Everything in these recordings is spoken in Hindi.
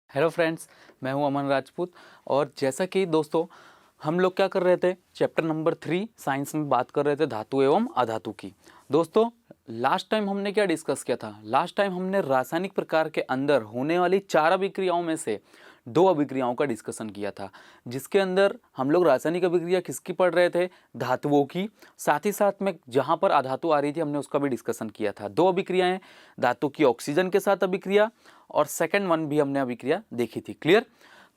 हेलो फ्रेंड्स, मैं हूं अमन राजपूत। और जैसा कि दोस्तों हम लोग क्या कर रहे थे, चैप्टर नंबर 3 साइंस में बात कर रहे थे धातु एवं अधातु की। दोस्तों लास्ट टाइम हमने क्या डिस्कस किया था? लास्ट टाइम हमने रासायनिक प्रकार के अंदर होने वाली 4 अभिक्रियाओं में से 2 अभिक्रियाओं का डिस्कशन किया था, जिसके अंदर हम लोग रासायनिक अभिक्रिया किसकी पढ़ रहे थे? धातुओं की। साथ ही साथ में जहाँ पर अधातु आ रही थी हमने उसका भी डिस्कशन किया था। 2 अभिक्रियाएं, धातु की ऑक्सीजन के साथ अभिक्रिया और सेकंड वन भी हमने अभिक्रिया देखी थी। क्लियर?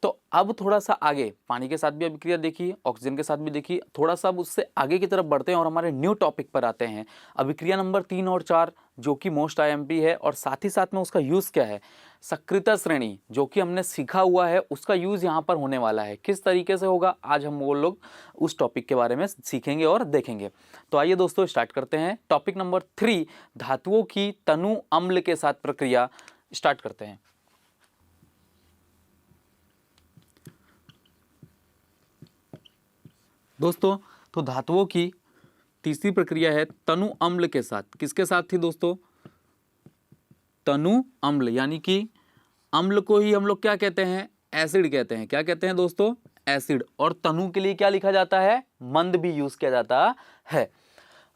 तो अब थोड़ा सा आगे पानी के साथ भी अभिक्रिया देखी, ऑक्सीजन के साथ भी देखी। थोड़ा सा अब उससे आगे की तरफ बढ़ते हैं और हमारे न्यू टॉपिक पर आते हैं, अभिक्रिया नंबर 3 और 4, जो कि मोस्ट आईएमपी है। और साथ ही साथ में उसका यूज क्या है? सक्रियता श्रेणी, जो कि हमने सीखा हुआ है, उसका यूज यहाँ पर होने वाला है। किस तरीके से होगा, आज हम वो लोग उस टॉपिक के बारे में सीखेंगे और देखेंगे। तो आइए दोस्तों स्टार्ट करते हैं। टॉपिक नंबर 3, धातुओं की तनु अम्ल के साथ प्रक्रिया, स्टार्ट करते हैं। दोस्तों तो धातुओं की तीसरी प्रक्रिया है तनु अम्ल के साथ। किसके साथ थी दोस्तों? तनु अम्ल, यानी कि अम्ल को ही हम लोग क्या कहते हैं? एसिड कहते हैं। क्या कहते हैं दोस्तों? एसिड। और तनु के लिए क्या लिखा जाता है? मंद भी यूज किया जाता है।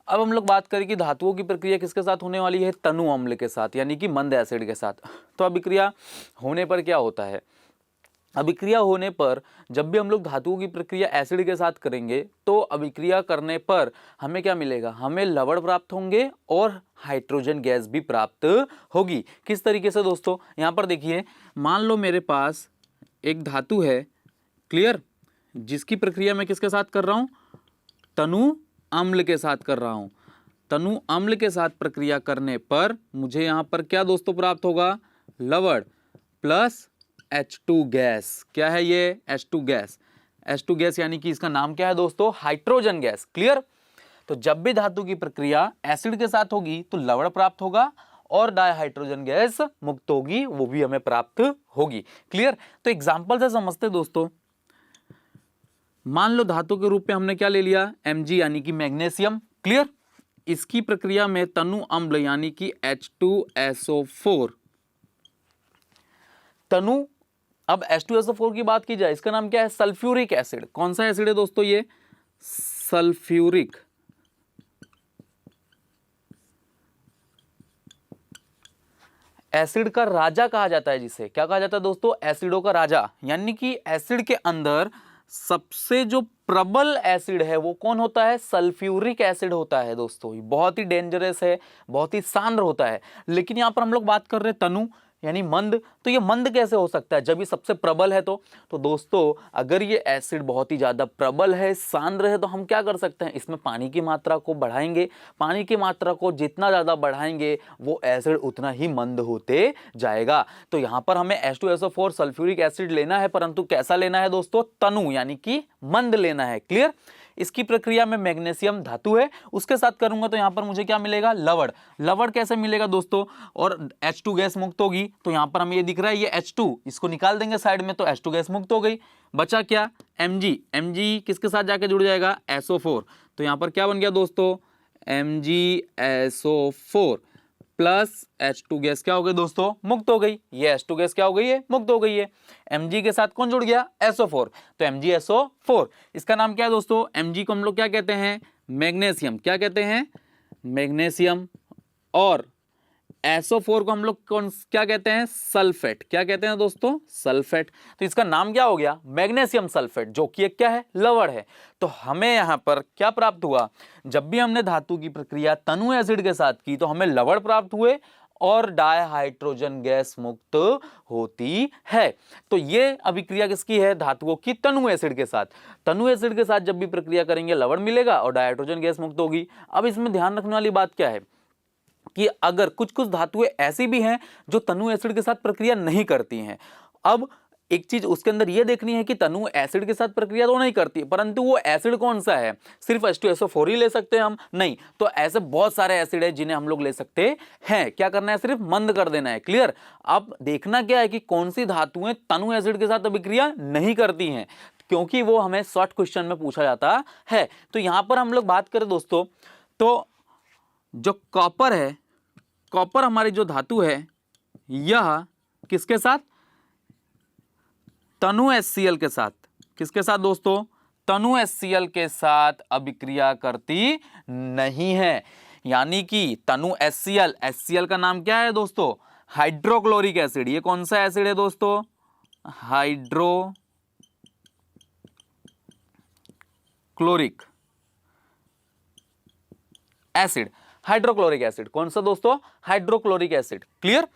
अब हम लोग बात करें कि धातुओं की प्रक्रिया किसके साथ होने वाली है? तनु अम्ल के साथ, यानी कि मंद एसिड के साथ। तो अभिक्रिया होने पर क्या होता है? अभिक्रिया होने पर जब भी हम लोग धातुओं की प्रक्रिया एसिड के साथ करेंगे तो अभिक्रिया करने पर हमें क्या मिलेगा? हमें लवण प्राप्त होंगे और हाइड्रोजन गैस भी प्राप्त होगी। किस तरीके से दोस्तों? यहाँ पर देखिए, मान लो मेरे पास एक धातु है, क्लियर, जिसकी प्रक्रिया मैं किसके साथ कर रहा हूँ? तनु अम्ल के साथ कर रहा हूँ। तनु अम्ल के साथ प्रक्रिया करने पर मुझे यहाँ पर क्या दोस्तों प्राप्त होगा? लवण प्लस H2 गैस। क्या है ये? H2 gas. H2 गैस यानी कि इसका नाम क्या है दोस्तों? Hydrogen gas. क्लियर? तो जब भी धातु की प्रक्रिया एसिड के साथ होगी तो लवण प्राप्त होगा और डायहाइड्रोजन गैस मुक्त होगी, वो भी हमें प्राप्त होगी। क्लियर? तो एग्जांपल से समझते दोस्तों, मान लो धातु के रूप में हमने क्या ले लिया? Mg यानी कि मैग्नीशियम। क्लियर? इसकी प्रक्रिया में तनु अम्ल यानी कि H2SO4 तनु, अब H2SO4 की बात की जाए, इसका नाम क्या है? Sulphuric acid. कौन सा एसिड है दोस्तों? ये सल्फ्यूरिक एसिड का राजा कहा जाता है। जिसे क्या कहा जाता है दोस्तों? एसिडों का राजा। यानी कि एसिड के अंदर सबसे जो प्रबल एसिड है वो कौन होता है? सल्फ्यूरिक एसिड होता है दोस्तों। ये बहुत ही डेंजरस है, बहुत ही सांद्र होता है। लेकिन यहां पर हम लोग बात कर रहे हैं तनु यानी मंद। तो ये मंद कैसे हो सकता है जब ये सबसे प्रबल है? तो दोस्तों अगर ये एसिड बहुत ही ज्यादा प्रबल है, सांद्र है, तो हम क्या कर सकते हैं? इसमें पानी की मात्रा को बढ़ाएंगे। पानी की मात्रा को जितना ज्यादा बढ़ाएंगे वो एसिड उतना ही मंद होते जाएगा। तो यहां पर हमें H2SO4 सल्फ्यूरिक एसिड लेना है, परंतु कैसा लेना है दोस्तों? तनु यानी कि मंद लेना है। क्लियर? इसकी प्रक्रिया में मैग्नीशियम धातु है, उसके साथ करूंगा तो यहां पर मुझे क्या मिलेगा? लवण। लवण कैसे मिलेगा दोस्तों? और H2 गैस मुक्त होगी। तो यहां पर हमें ये दिख रहा है, ये H2, इसको निकाल देंगे साइड में, तो H2 गैस मुक्त हो गई। बचा क्या? Mg। Mg किसके साथ जाके जुड़ जाएगा? SO4। तो यहां पर क्या बन गया दोस्तों? MgSO4 प्लस H2 गैस क्या हो गई दोस्तों? मुक्त हो गई। ये H2 गैस क्या हो गई है? मुक्त हो गई है। Mg के साथ कौन जुड़ गया? SO4। तो MgSO4, इसका नाम क्या है दोस्तों? Mg को हम लोग क्या कहते हैं? मैग्नीशियम। क्या कहते हैं? मैग्नीशियम। और SO4 को हम लोग कौन क्या कहते हैं? सल्फेट। क्या कहते हैं दोस्तों? सल्फेट। तो इसका नाम क्या हो गया? मैग्नीशियम सल्फेट, जो कि एक क्या है? लवण है। तो हमें यहां पर क्या प्राप्त हुआ? जब भी हमने धातु की प्रक्रिया तनु एसिड के साथ की तो हमें लवण प्राप्त हुए और डायहाइड्रोजन गैस मुक्त होती है। तो ये अभिक्रिया किसकी है? धातुओं की तनु एसिड के साथ। तनु एसिड के साथ जब भी प्रक्रिया करेंगे लवण मिलेगा और डायहाइड्रोजन गैस मुक्त होगी। अब इसमें ध्यान रखने वाली बात क्या है कि अगर कुछ कुछ धातुएं ऐसी भी हैं जो तनु एसिड के साथ प्रक्रिया नहीं करती हैं। अब एक चीज उसके अंदर यह देखनी है कि तनु एसिड के साथ प्रक्रिया तो नहीं करती, परंतु वो एसिड कौन सा है? सिर्फ H2SO4 ही ले सकते हैं हम? नहीं, तो ऐसे बहुत सारे एसिड है जिन्हें हम लोग ले सकते हैं। क्या करना है? सिर्फ मंद कर देना है। क्लियर? अब देखना क्या है कि कौन सी धातुएं तनु एसिड के साथ अभिक्रिया नहीं करती हैं, क्योंकि वो हमें शॉर्ट क्वेश्चन में पूछा जाता है। तो यहां पर हम लोग बात करें दोस्तों, तो जो कॉपर है, कॉपर हमारी जो धातु है, यह किसके साथ? तनु HCl के साथ, किसके साथ दोस्तों, तनु HCl के साथ अभिक्रिया करती नहीं है। यानी कि तनु HCl का नाम क्या है दोस्तों, हाइड्रोक्लोरिक एसिड। ये कौन सा एसिड है दोस्तों, हाइड्रोक्लोरिक एसिड। हाइड्रोक्लोरिक एसिड कौन सा दोस्तों, हाइड्रोक्लोरिक एसिड। क्लियर।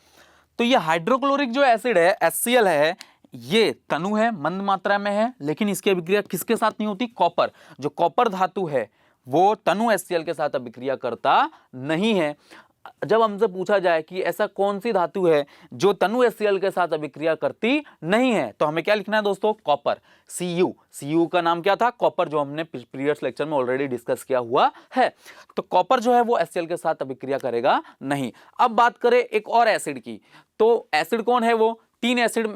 तो ये हाइड्रोक्लोरिक जो एसिड है HCl है, ये तनु है, मंद मात्रा में है, लेकिन इसकी अभिक्रिया किसके साथ नहीं होती, कॉपर। जो कॉपर धातु है वो तनु HCl के साथ अभिक्रिया करता नहीं है। जब हमसे पूछा जाए कि ऐसा कौन सी धातु है जो तनु HCl के साथ अभिक्रिया करती नहीं है, तो हमें क्या लिखना है दोस्तों, कॉपर। Cu का नाम क्या था, कॉपर, जो हमने प्रीवियस लेक्चर में ऑलरेडी डिस्कस किया हुआ है। तो कॉपर जो है वो HCl के साथ अभिक्रिया करेगा नहीं। अब बात करें एक और एसिड की, तो एसिड कौन है वो, 3 एसिड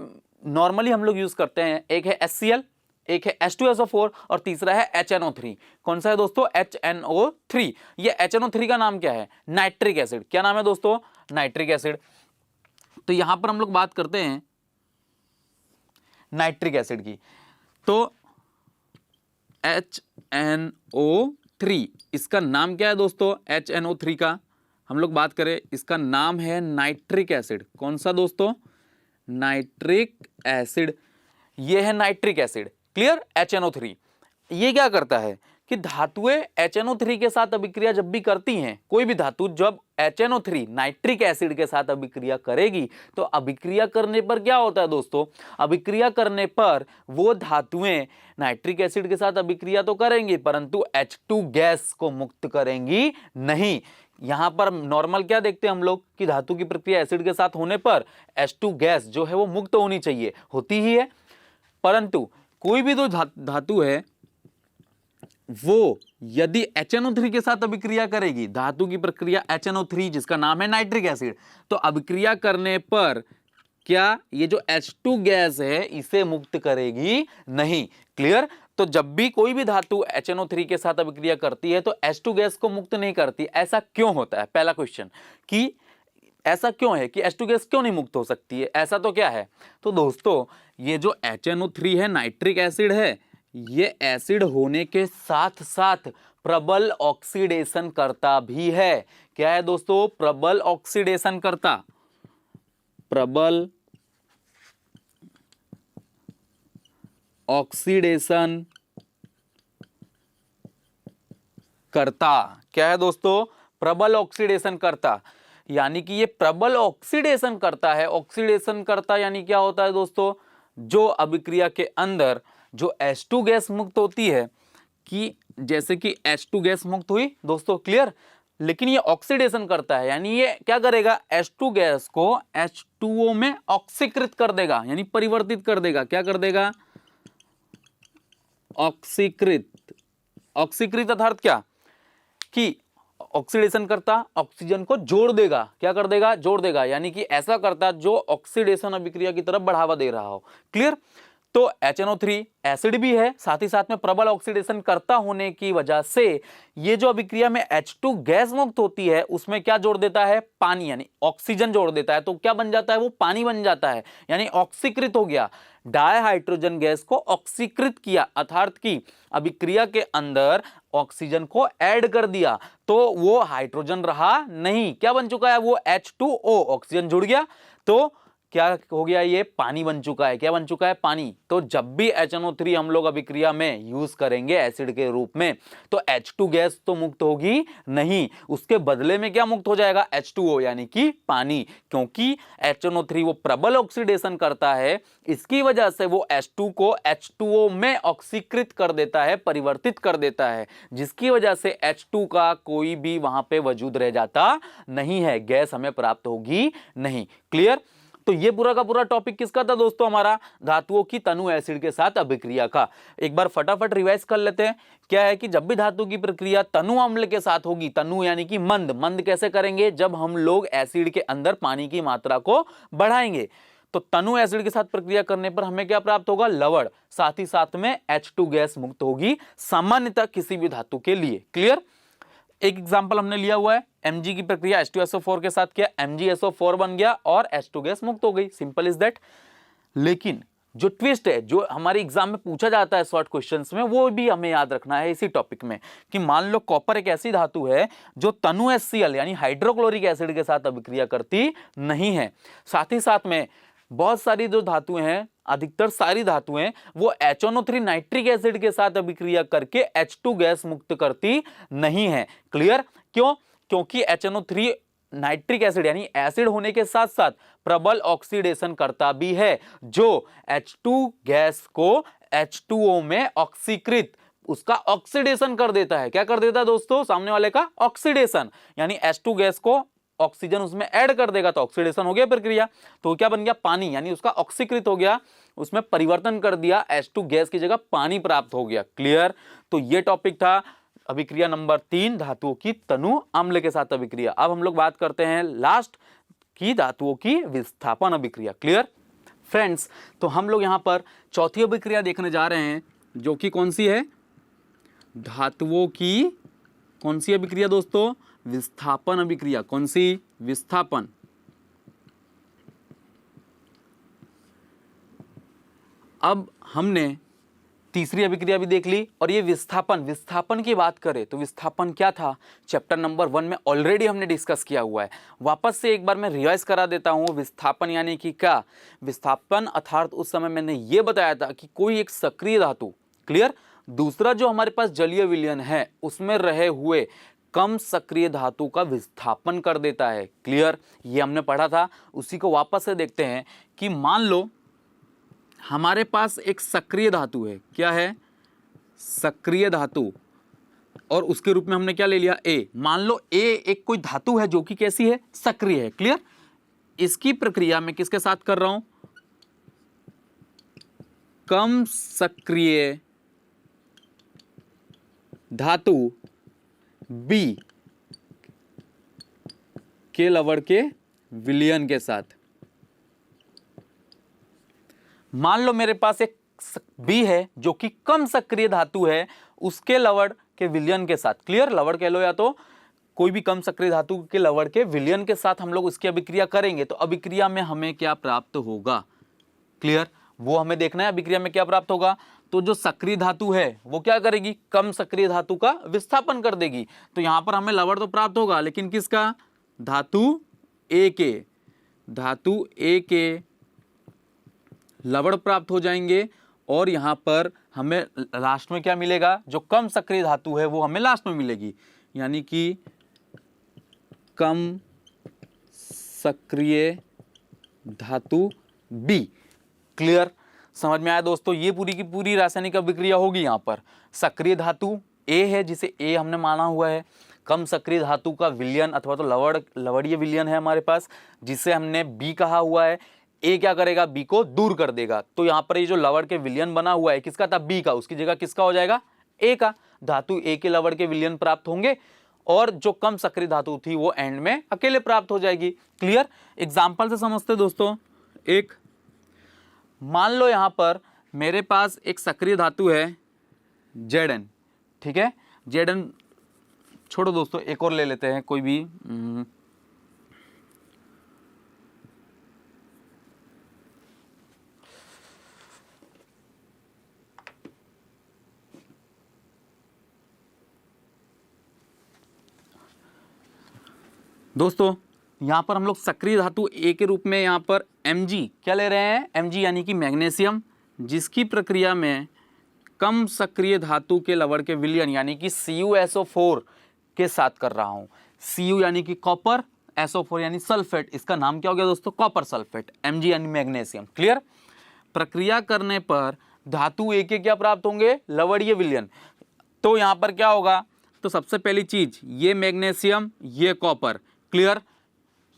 नॉर्मली हम लोग यूज करते हैं, एक है HCl, एक है H2SO4 और तीसरा है HNO3। कौन सा है दोस्तों, HNO3। ये HNO3 का नाम क्या है, नाइट्रिक एसिड। क्या नाम है दोस्तों, नाइट्रिक एसिड। तो यहां पर हम लोग बात करते हैं नाइट्रिक एसिड की, तो HNO3 इसका नाम क्या है दोस्तों, HNO3 का हम लोग बात करें, इसका नाम है नाइट्रिक एसिड। कौन सा दोस्तों, नाइट्रिक एसिड। ये है नाइट्रिक एसिड। क्लियर। HNO3 ये क्या करता है कि धातुएं HNO3 के साथ अभिक्रिया जब भी करती हैं, कोई भी धातु जब HNO3 नाइट्रिक एसिड के साथ अभिक्रिया करेगी, तो अभिक्रिया करने पर क्या होता है दोस्तों, अभिक्रिया करने पर वो धातुएं नाइट्रिक एसिड के साथ अभिक्रिया तो करेंगी, परंतु H2 गैस को मुक्त करेंगी नहीं। यहां पर नॉर्मल क्या देखते हैं हम लोग कि धातु की प्रक्रिया एसिड के साथ होने पर H2 गैस जो है वो मुक्त होनी चाहिए, होती ही है। परंतु कोई भी जो धातु है वो यदि HNO3 के साथ अभिक्रिया करेगी, धातु की प्रक्रिया HNO3 जिसका नाम है नाइट्रिक एसिड, तो अभिक्रिया करने पर क्या ये जो H2 गैस है इसे मुक्त करेगी नहीं। क्लियर। तो जब भी कोई भी धातु HNO3 के साथ अभिक्रिया करती है तो H2 गैस को मुक्त नहीं करती। ऐसा क्यों होता है, पहला क्वेश्चन कि ऐसा क्यों है कि H2 गैस क्यों नहीं मुक्त हो सकती है, ऐसा तो क्या है। तो दोस्तों ये जो HNO3 है नाइट्रिक एसिड है, ये एसिड होने के साथ साथ प्रबल ऑक्सीडेशन करता भी है। क्या है दोस्तों, प्रबल ऑक्सीडेशन करता, प्रबल ऑक्सीडेशन करता। क्या है दोस्तों, प्रबल ऑक्सीडेशन करता। यानी कि ये प्रबल ऑक्सीडेशन करता है। ऑक्सीडेशन करता यानी क्या होता है दोस्तों, जो अभिक्रिया के अंदर जो H2 गैस मुक्त होती है, कि जैसे कि H2 गैस मुक्त हुई दोस्तों। क्लियर। लेकिन ये ऑक्सीडेशन करता है, यानी ये क्या करेगा, H2 गैस को H2O में ऑक्सीकृत कर देगा, यानी परिवर्तित कर देगा। क्या कर देगा, ऑक्सीकृत। ऑक्सीकृत अर्थात क्या कि ऑक्सीडेशन करता ऑक्सीजन को जोड़ देगा। क्या कर देगा, जोड़ देगा। यानी कि ऐसा करता जो ऑक्सीडेशन अभिक्रिया की तरफ बढ़ावा दे रहा हो। क्लियर। तो HNO3 एसिड भी है, साथ ही साथ में प्रबल ऑक्सीडेशन करता होने की वजह से ये जो अभिक्रिया में H2 गैस मुक्त होती है उसमें क्या जोड़ देता है, पानी, यानी ऑक्सीजन जोड़ देता है। तो क्या बन जाता है, वो पानी बन जाता है, यानी ऑक्सीकृत हो गया। डाई हाइड्रोजन गैस को ऑक्सीकृत किया, अर्थात कि अभिक्रिया के अंदर ऑक्सीजन को ऐड कर दिया, तो वो हाइड्रोजन रहा नहीं। क्या बन चुका है, वो H2O, ऑक्सीजन जुड़ गया, तो क्या हो गया, ये पानी बन चुका है। क्या बन चुका है, पानी। तो जब भी HNO3 हम लोग अभिक्रिया में यूज करेंगे एसिड के रूप में, तो H2 गैस तो मुक्त होगी नहीं, उसके बदले में क्या मुक्त हो जाएगा, H2O, यानी कि पानी। क्योंकि HNO3 वो प्रबल ऑक्सीडेशन करता है, इसकी वजह से वो H2 को H2O में ऑक्सीकृत कर देता है, परिवर्तित कर देता है, जिसकी वजह से H2 का कोई भी वहां पे वजूद रह जाता नहीं है, गैस हमें प्राप्त होगी नहीं। क्लियर। तो ये पूरा का पूरा टॉपिक किसका था दोस्तों, हमारा धातुओं की तनु एसिड के साथ अभिक्रिया का। एक बार फटाफट रिवाइज कर लेते हैं। क्या है कि जब भी धातु की प्रक्रिया तनु अम्ल के साथ होगी, तनु यानी कि मंद, मंद कैसे करेंगे, जब हम लोग एसिड के अंदर पानी की मात्रा को बढ़ाएंगे। तो तनु एसिड के साथ प्रक्रिया करने पर हमें क्या प्राप्त होगा, लवण, साथ ही साथ में H2 गैस मुक्त होगी सामान्यतः किसी भी धातु के लिए। क्लियर। एक एग्जांपल हमने लिया हुआ है, Mg की प्रक्रिया H2SO4 के साथ किया, MgSO4 बन गया और H2 गैस मुक्त हो गई, सिंपल इज दैट। लेकिन जो ट्विस्ट है, जो हमारे एग्जाम में पूछा जाता है शॉर्ट क्वेश्चंस में, वो भी हमें याद रखना है इसी टॉपिक में, कि मान लो कॉपर एक ऐसी धातु है जो तनु HCl यानी हाइड्रोक्लोरिक एसिड के साथ अभिक्रिया करती नहीं है। साथ ही साथ में बहुत सारी जो धातुएं हैं, अधिकतर सारी धातुएं वो HNO3 नाइट्रिक एसिड के साथ अभिक्रिया करके H2 गैस मुक्त करती नहीं है। क्लियर? क्यों? क्योंकि HNO3 नाइट्रिक एसिड यानी एसिड होने के साथ साथ प्रबल ऑक्सीडेशन करता भी है, जो H2 गैस को H2O में ऑक्सीकृत, उसका ऑक्सीडेशन कर देता है। क्या कर देता है दोस्तों? सामने वाले का ऑक्सीडेशन, यानी H2 गैस को ऑक्सीजन उसमें ऐड कर देगा तो ऑक्सीडेशन हो गया प्रक्रिया, तो क्या बन गया? पानी, यानी उसका ऑक्सीकृत हो गया, उसमें परिवर्तन कर दिया, H2 गैस की जगह पानी प्राप्त हो गया। क्लियर? तो ये टॉपिक था अभिक्रिया नंबर 3, धातुओं की तनु अम्ल के साथ अभिक्रिया। अब हम लोग बात करते हैं लास्ट की धातुओं की विस्थापन अभिक्रिया। Clear friends? तो हम लोग यहां पर चौथी अभिक्रिया देखने जा रहे हैं, जो कि कौन सी है? धातुओं की कौन सी अभिक्रिया दोस्तों? विस्थापन अभिक्रिया। कौन सी? विस्थापन। अब हमने तीसरी अभिक्रिया भी देख ली, और ये विस्थापन की बात करें तो विस्थापन क्या था? चैप्टर नंबर 1 में ऑलरेडी हमने डिस्कस किया हुआ है। वापस से एक बार मैं रिवाइज करा देता हूं। विस्थापन यानी कि क्या? विस्थापन अर्थात उस समय मैंने ये बताया था कि कोई एक सक्रिय धातु, क्लियर, दूसरा जो हमारे पास जलीय विलयन है उसमें रहे हुए कम सक्रिय धातु का विस्थापन कर देता है। क्लियर? ये हमने पढ़ा था, उसी को वापस से देखते हैं कि मान लो हमारे पास एक सक्रिय धातु है। क्या है? सक्रिय धातु, और उसके रूप में हमने क्या ले लिया? ए। मान लो ए एक कोई धातु है जो कि कैसी है? सक्रिय है। क्लियर? इसकी प्रक्रिया मैं किसके साथ कर रहा हूं? कम सक्रिय धातु बी के लवण के विलयन के साथ। मान लो मेरे पास एक बी है जो कि कम सक्रिय धातु है, उसके लवण के विलयन के साथ। क्लियर? लवण कह लो या तो कोई भी कम सक्रिय धातु के लवण के विलयन के साथ हम लोग उसकी अभिक्रिया करेंगे, तो अभिक्रिया में हमें क्या प्राप्त होगा? क्लियर? वो हमें देखना है अभिक्रिया में क्या प्राप्त होगा। तो जो सक्रिय धातु है वो क्या करेगी? कम सक्रिय धातु का विस्थापन कर देगी। तो यहां पर हमें लवण तो प्राप्त होगा, लेकिन किसका? धातु ए के, धातु ए के लवण प्राप्त हो जाएंगे, और यहां पर हमें लास्ट में क्या मिलेगा? जो कम सक्रिय धातु है वो हमें लास्ट में मिलेगी, यानी कि कम सक्रिय धातु बी। क्लियर? समझ में आया दोस्तों? ये पूरी की पूरी रासायनिक अभिक्रिया होगी। यहां पर सक्रिय धातु ए है, जिसे ए हमने माना हुआ है। कम सक्रिय धातु का विलयन अथवा तो लवणीय विलयन है हमारे पास, जिसे हमने बी कहा हुआ है। ए क्या करेगा? बी को दूर कर देगा। तो यहां पर ये जो लवण के विलयन बना हुआ है किसका था? बी का। उसकी जगह किसका हो जाएगा? ए का। धातु ए के लवण के विलयन प्राप्त होंगे, और जो कम सक्रिय धातु थी वो एंड में अकेले प्राप्त हो जाएगी। क्लियर? एग्जाम्पल से समझते दोस्तों। एक मान लो यहां पर मेरे पास एक सक्रिय धातु है Zn। ठीक है? Zn छोड़ो दोस्तों, एक और ले लेते हैं कोई भी। दोस्तों यहां पर हम लोग सक्रिय धातु ए के रूप में यहां पर Mg क्या ले रहे हैं? Mg यानी कि मैग्नीशियम, जिसकी प्रक्रिया में कम सक्रिय धातु के लवण के विलयन यानी कि CuSO4 के साथ कर रहा हूं। Cu यानी कि कॉपर, SO4 यानी सल्फेट। इसका नाम क्या हो गया दोस्तों? Copper sulphate. Mg यानी मैग्नीशियम। क्लियर? प्रक्रिया करने पर धातु ए के क्या प्राप्त होंगे? लवणीय विलयन। तो यहां पर क्या होगा? तो सबसे पहली चीज, ये मैग्नीशियम, ये कॉपर। क्लियर?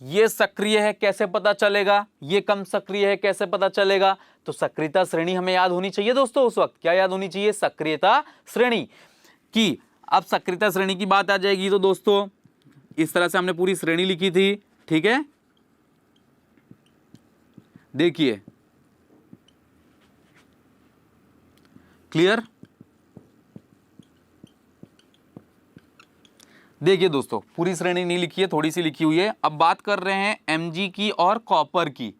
ये सक्रिय है, कैसे पता चलेगा? ये कम सक्रिय है, कैसे पता चलेगा? तो सक्रियता श्रेणी हमें याद होनी चाहिए दोस्तों। उस वक्त क्या याद होनी चाहिए? सक्रियता श्रेणी की। अब सक्रियता श्रेणी की बात आ जाएगी तो दोस्तों इस तरह से हमने पूरी श्रेणी लिखी थी। ठीक है? देखिए, क्लियर? देखिए दोस्तों, पूरी श्रेणी नहीं लिखी है, थोड़ी सी लिखी हुई है। अब बात कर रहे हैं Mg की और कॉपर की।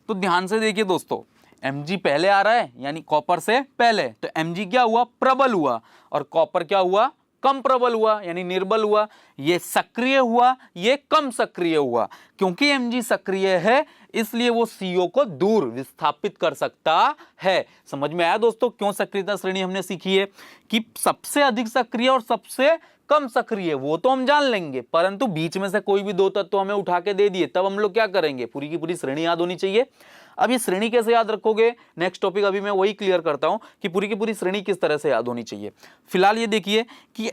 तो ध्यान से देखिए दोस्तों, Mg पहले आ रहा है यानी कॉपर से पहले, तो Mg क्या हुआ, प्रबल हुआ, और कॉपर क्या हुआ, कम प्रबल हुआ यानी निर्बल हुआ। ये सक्रिय हुआ, ये कम सक्रिय हुआ। क्योंकि Mg सक्रिय है इसलिए वो CO को दूर विस्थापित कर सकता है। समझ में आया दोस्तों क्यों सक्रियता श्रेणी हमने सीखी है, कि सबसे अधिक सक्रिय और सबसे कम सक्रिय वो तो हम जान लेंगे, परंतु बीच में से कोई भी दो तत्व हमें उठा के दे दिए तब हम लोग क्या करेंगे, पूरी की पूरी श्रेणी याद होनी चाहिए। अब ये श्रेणी कैसे याद रखोगे, नेक्स्ट टॉपिक अभी मैं वही क्लियर करता हूं कि पूरी की पूरी श्रेणी किस तरह से याद होनी चाहिए। फिलहाल ये देखिए कि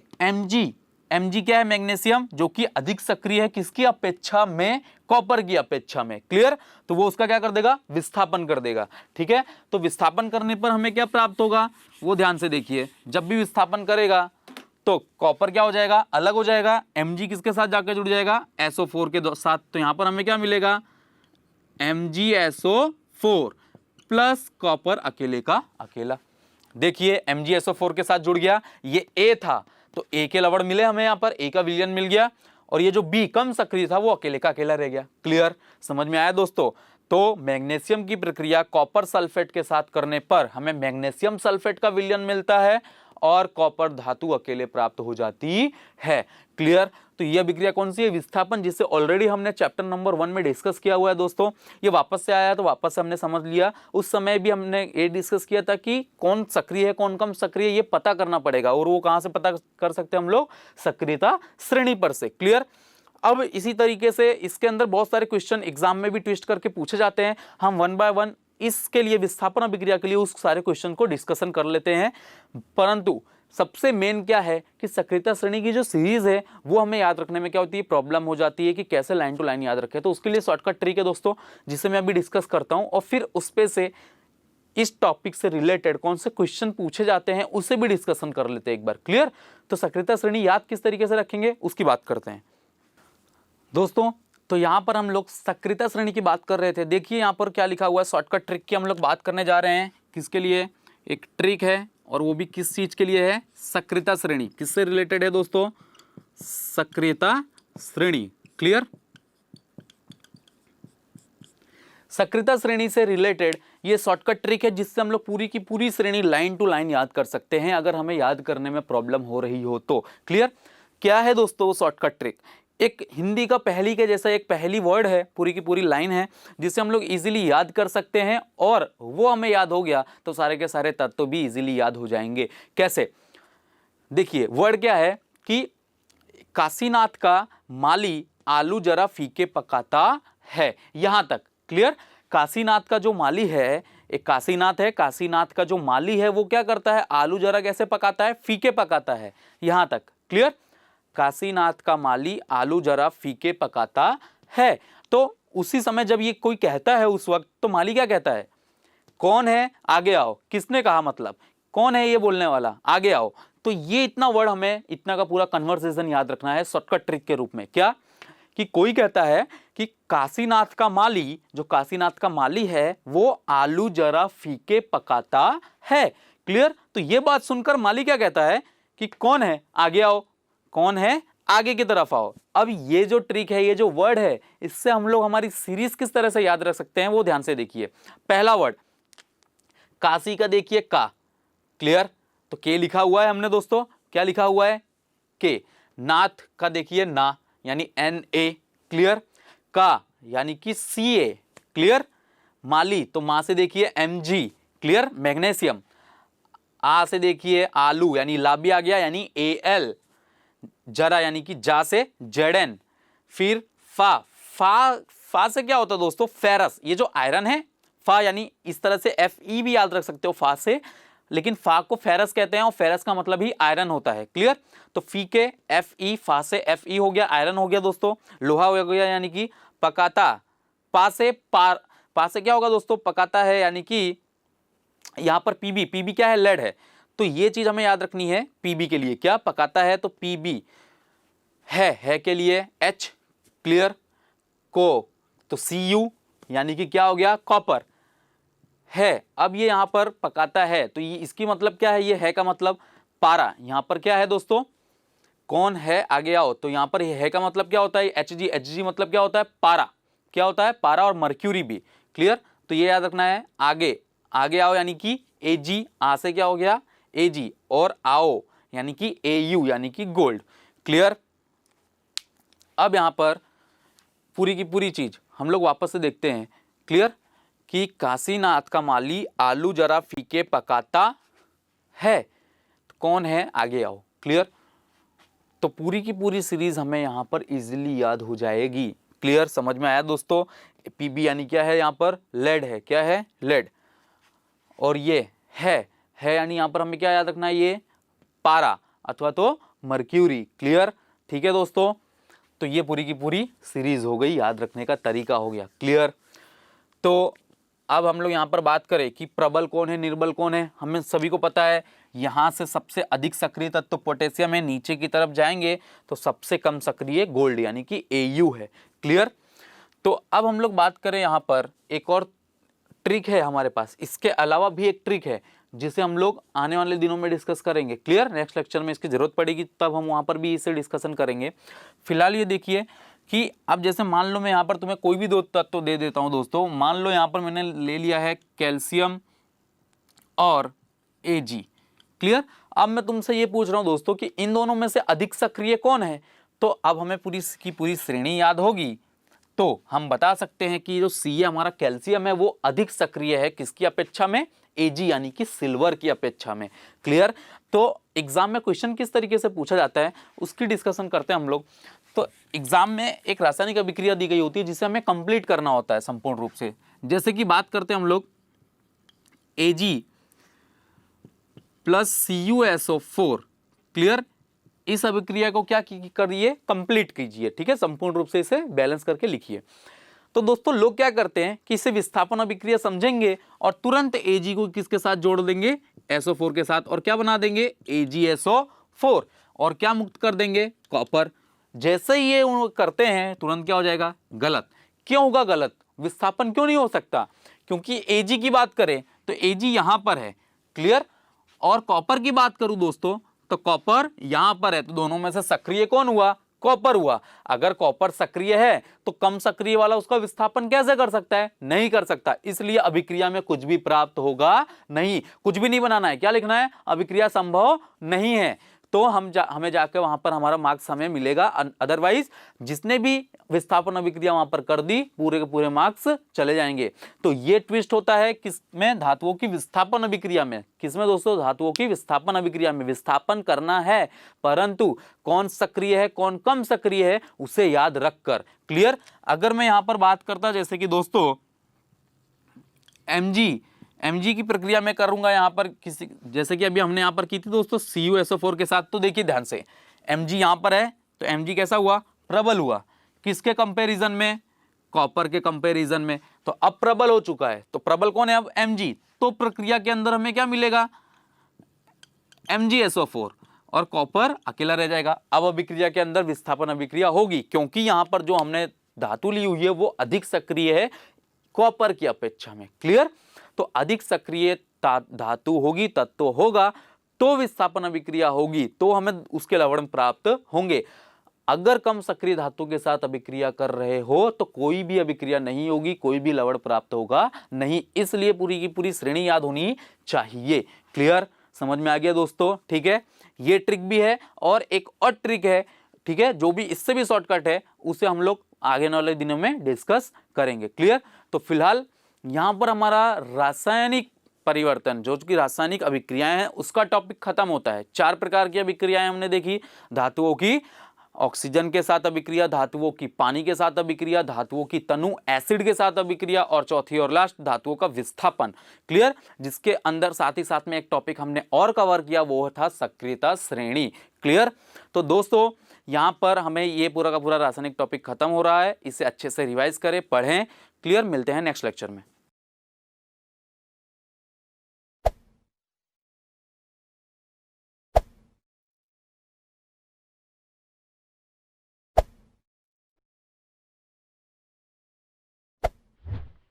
Mg क्या है, मैग्नीशियम, जो कि अधिक सक्रिय है किसकी अपेक्षा में, कॉपर की अपेक्षा में। क्लियर, तो वो उसका क्या कर देगा, विस्थापन कर देगा। ठीक है, तो विस्थापन करने पर हमें क्या प्राप्त होगा वो ध्यान से देखिए। जब भी विस्थापन करेगा तो कॉपर क्या हो जाएगा, अलग हो जाएगा। Mg किसके साथ जाकर जुड़ जाएगा, SO4 के साथ। तो यहां पर हमें क्या मिलेगा, MgSO4 प्लस कॉपर अकेले का अकेला। देखिए MgSO4 के साथ जुड़ गया, ये A था तो A के लवड़ मिले हमें, यहां पर A का विलयन मिल गया, और ये जो B कम सक्रिय था वो अकेले का अकेला रह गया। क्लियर, समझ में आया दोस्तों। तो मैग्नीशियम की प्रक्रिया कॉपर सल्फेट के साथ करने पर हमें मैग्नीशियम सल्फेट का विलयन मिलता है और कॉपर धातु अकेले प्राप्त हो जाती है। क्लियर, तो यह अभिक्रिया कौन सी है, विस्थापन, जिसे ऑलरेडी हमने चैप्टर नंबर 1 में डिस्कस किया हुआ है दोस्तों। ये वापस से आया तो वापस से हमने समझ लिया। उस समय भी हमने ये डिस्कस किया था कि कौन सक्रिय है कौन कम सक्रिय, ये पता करना पड़ेगा, और वो कहां से पता कर सकते हैं हम लोग, सक्रियता श्रेणी पर से। क्लियर, अब इसी तरीके से इसके अंदर बहुत सारे क्वेश्चन एग्जाम में भी ट्विस्ट करके पूछे जाते हैं। हम 1 बाय 1 इसके लिए विस्थापन अभिक्रिया के लिए उस सारे क्वेश्चन को डिस्कशन कर लेते हैं। परंतु सबसे मेन क्या है कि सक्रियता श्रेणी की जो सीरीज है वो हमें याद रखने में क्या होती है, प्रॉब्लम हो जाती है कि कैसे लाइन टू लाइन याद रखें। तो उसके लिए शॉर्टकट ट्रिक है दोस्तों, जिसे मैं अभी डिस्कस करता हूं, और फिर उस पे से इस टॉपिक से रिलेटेड कौन से क्वेश्चन पूछे जाते हैं उसे भी डिस्कशन कर लेते हैं एक बार। क्लियर, तो सक्रियता श्रेणी याद किस तरीके से रखेंगे उसकी बात करते हैं दोस्तों। तो यहां पर हम लोग सक्रियता श्रेणी की बात कर रहे थे। देखिए यहां पर क्या लिखा हुआ है, शॉर्टकट ट्रिक की हम लोग बात करने जा रहे हैं। किसके लिए, एक ट्रिक है, और वो भी किस चीज के लिए है, सक्रियता श्रेणी। किससे रिलेटेड है दोस्तों, सक्रियता श्रेणी। क्लियर, सक्रियता श्रेणी से रिलेटेड ये शॉर्टकट ट्रिक है जिससे हम लोग पूरी की पूरी श्रेणी लाइन टू लाइन याद कर सकते हैं अगर हमें याद करने में प्रॉब्लम हो रही हो तो। क्लियर, क्या है दोस्तों शॉर्टकट ट्रिक, एक हिंदी का पहली के जैसा एक पहली वर्ड है, पूरी की पूरी लाइन है जिसे हम लोग इजीली याद कर सकते हैं, और वो हमें याद हो गया तो सारे के सारे तत्व भी इजीली याद हो जाएंगे। कैसे, देखिए वर्ड क्या है कि काशीनाथ का माली आलू जरा फीके पकाता है, यहां तक। क्लियर, काशीनाथ का जो माली है, एक काशीनाथ है, काशीनाथ का जो माली है वो क्या करता है, आलू जरा कैसे पकाता है, फीके पकाता है, यहां तक। क्लियर, काशीनाथ का माली आलू जरा फीके पकाता है। तो उसी समय जब ये कोई कहता है उस वक्त, तो माली क्या कहता है, कौन है आगे आओ, किसने कहा, मतलब कौन है ये बोलने वाला, आगे आओ। तो ये इतना वर्ड हमें, इतना का पूरा कन्वर्सेशन याद रखना है शॉर्टकट ट्रिक के रूप में। क्या कि कोई कहता है कि काशीनाथ का माली, जो काशीनाथ का माली है वो आलू जरा फीके पकाता है। क्लियर, तो ये बात सुनकर माली क्या कहता है कि कौन है आगे आओ, कौन है आगे की तरफ आओ। अब ये जो ट्रिक है, ये जो वर्ड है, इससे हम लोग हमारी सीरीज किस तरह से याद रख सकते हैं वो ध्यान से देखिए। पहला वर्ड काशी का देखिए का, क्लियर, तो के लिखा हुआ है हमने दोस्तों, क्या लिखा हुआ है के। नाथ का देखिए ना यानी Na, क्लियर, का यानी कि Ca, क्लियर। माली तो मां से देखिए Mg, क्लियर, मैग्नीशियम। आ से देखिए आलू यानी ला भी आ गया यानी Al, जरा यानी कि जा से Zn, फिर फा से क्या होता है दोस्तों, फेरस, ये जो आयरन है, फा यानी इस तरह से Fe भी याद रख सकते हो फा से, लेकिन फा को फेरस कहते हैं और फेरस का मतलब ही आयरन होता है। क्लियर, तो फी के Fe, फा से Fe हो गया, आयरन हो गया दोस्तों। लोहा हो गया यानी कि पकाता, पा से क्या होगा दोस्तों, पकाता है यानी कि यहां पर पीबी क्या है, लेड है। तो ये चीज हमें याद रखनी है, पीबी के लिए क्या पकाता है, तो पीबी है के लिए H, क्लियर। को तो Cu यानी कि क्या हो गया, कॉपर है। अब ये यहां पर पकाता है तो ये इसकी मतलब क्या है, ये है का मतलब पारा। यहां पर क्या है दोस्तों, कौन है आगे आओ, तो यहां पर है का मतलब क्या होता है, Hg मतलब क्या होता है, पारा, क्या होता है, पारा और मर्क्यूरी भी। क्लियर, तो ये याद रखना है। आगे आगे आओ यानी कि Ag, आ से क्या हो गया Ag, और आओ यानी कि Au यानी कि गोल्ड। क्लियर। अब यहां पर पूरी की पूरी चीज हम लोग वापस से देखते हैं। क्लियर कि काशीनाथ का माली आलू जरा फीके पकाता है, तो कौन है, आगे आओ। क्लियर। तो पूरी की पूरी सीरीज हमें यहां पर इजीली याद हो जाएगी। क्लियर, समझ में आया दोस्तों। पीबी यानी क्या है, यहां पर लेड है, क्या है, लेड। और ये है यानी यहां पर हमें क्या याद रखना है, ये पारा अथवा तो मर्क्यूरी। क्लियर, ठीक है दोस्तों। तो ये पूरी की पूरी सीरीज हो गई, याद रखने का तरीका हो गया। क्लियर। तो अब हम लोग यहां पर बात करें कि प्रबल कौन है, निर्बल कौन है, हमें सभी को पता है। यहां से सबसे अधिक सक्रिय तत्व पोटेशियम है, नीचे की तरफ जाएंगे तो सबसे कम सक्रिय गोल्ड यानी कि Au है। क्लियर। तो अब हम लोग बात करें, यहां पर एक और ट्रिक है हमारे पास, इसके अलावा भी एक ट्रिक है जिसे हम लोग आने वाले दिनों में डिस्कस करेंगे। क्लियर, नेक्स्ट लेक्चर में इसकी जरूरत पड़ेगी तब हम वहां पर भी इसे डिस्कशन करेंगे। फिलहाल ये देखिए कि अब जैसे मान लो मैं यहाँ पर तुम्हें कोई भी दो तत्व दे देता हूँ दोस्तों। मान लो यहाँ पर मैंने ले लिया है कैल्शियम और Ag। क्लियर। अब मैं तुमसे ये पूछ रहा हूँ दोस्तों कि इन दोनों में से अधिक सक्रिय कौन है। तो अब हमें पूरी की पूरी श्रेणी याद होगी, तो हम बता सकते हैं कि जो सी है हमारा कैल्शियम है वो अधिक सक्रिय है, किसकी अपेक्षा में, Ag यानी कि सिल्वर की अपेक्षा में। क्लियर। तो एग्जाम में क्वेश्चन किस तरीके से पूछा जाता है उसकी डिस्कशन करते हैं हम लोग। तो एग्जाम में एक रासायनिक अभिक्रिया दी गई होती है जिसे हमें कंप्लीट करना होता है संपूर्ण रूप से। जैसे कि बात करते हैं हम लोग Ag प्लस CuSO4। क्लियर। इस अभिक्रिया को क्या करिए, कंप्लीट कीजिए। ठीक है, संपूर्ण रूप से इसे बैलेंस करके लिखिए। तो दोस्तों लोग क्या करते हैं कि इसे विस्थापन अभिक्रिया समझेंगे और तुरंत Ag को किसके साथ जोड़ देंगे, SO4 के साथ, और क्या बना देंगे, AgSO4, और क्या मुक्त कर देंगे, कॉपर। जैसे ही ये करते हैं तुरंत क्या हो जाएगा, गलत। क्यों होगा गलत, विस्थापन क्यों नहीं हो सकता, क्योंकि Ag की बात करें तो Ag यहां पर है। क्लियर। और कॉपर की बात करूं दोस्तों तो कॉपर यहां पर है, तो दोनों में से सक्रिय कौन हुआ, कॉपर हुआ। अगर कॉपर सक्रिय है तो कम सक्रिय वाला उसका विस्थापन कैसे कर सकता है, नहीं कर सकता। इसलिए अभिक्रिया में कुछ भी प्राप्त होगा नहीं, कुछ भी नहीं बनाना है, क्या लिखना है, अभिक्रिया संभव नहीं है। तो हमें जाकर वहां पर हमारा मार्क्स हमें मिलेगा। अदरवाइज जिसने भी विस्थापन अभिक्रिया वहां पर कर दी पूरे के पूरे मार्क्स चले जाएंगे। तो ये ट्विस्ट होता है किसमें, धातुओं की विस्थापन अभिक्रिया में। किसमें दोस्तों, धातुओं की विस्थापन अभिक्रिया में। विस्थापन करना है परंतु कौन सक्रिय है कौन कम सक्रिय है उसे याद रखकर। क्लियर। अगर मैं यहां पर बात करता जैसे कि दोस्तों Mg की प्रक्रिया में करूंगा यहां पर किसी, जैसे कि अभी हमने यहां पर की थी दोस्तों CuSO4 के साथ। तो देखिए ध्यान से, Mg यहां पर है तो Mg कैसा हुआ, प्रबल हुआ। किसके कंपैरिजन में, कॉपर के कंपैरिजन में। तो अब प्रबल हो चुका है, तो प्रबल कौन है अब, Mg। तो प्रक्रिया के अंदर हमें क्या मिलेगा, MgSO4, और कॉपर अकेला रह जाएगा। अब अभिक्रिया के अंदर विस्थापन अभिक्रिया होगी, क्योंकि यहां पर जो हमने धातु ली हुई है वो अधिक सक्रिय है कॉपर की अपेक्षा में। क्लियर। तो अधिक सक्रिय धातु होगी, तत्व होगा, तो विस्थापन अभिक्रिया होगी, तो हमें उसके लवण प्राप्त होंगे। अगर कम सक्रिय धातु के साथ अभिक्रिया कर रहे हो तो कोई भी अभिक्रिया नहीं होगी, कोई भी लवण प्राप्त होगा नहीं। इसलिए पूरी की पूरी श्रेणी याद होनी चाहिए। क्लियर, समझ में आ गया दोस्तों। ठीक है, ये ट्रिक भी है और एक और ट्रिक है, ठीक है, जो भी इससे भी शॉर्टकट है, उसे हम लोग आगे वाले दिनों में डिस्कस करेंगे। क्लियर। तो फिलहाल यहां पर हमारा रासायनिक परिवर्तन, जो कि रासायनिक अभिक्रियाएं हैं, उसका टॉपिक खत्म होता है। 4 प्रकार की अभिक्रियाएं हमने देखी, धातुओं की ऑक्सीजन के साथ अभिक्रिया, धातुओं की पानी के साथ अभिक्रिया, धातुओं की तनु एसिड के साथ अभिक्रिया, और चौथी और लास्ट धातुओं का विस्थापन। क्लियर। जिसके अंदर साथ ही साथ में एक टॉपिक हमने और कवर किया, वो था सक्रियता श्रेणी। क्लियर। तो दोस्तों यहां पर हमें ये पूरा का पूरा रासायनिक टॉपिक खत्म हो रहा है, इसे अच्छे से रिवाइज करें, पढ़ें। क्लियर। मिलते हैं नेक्स्ट लेक्चर में।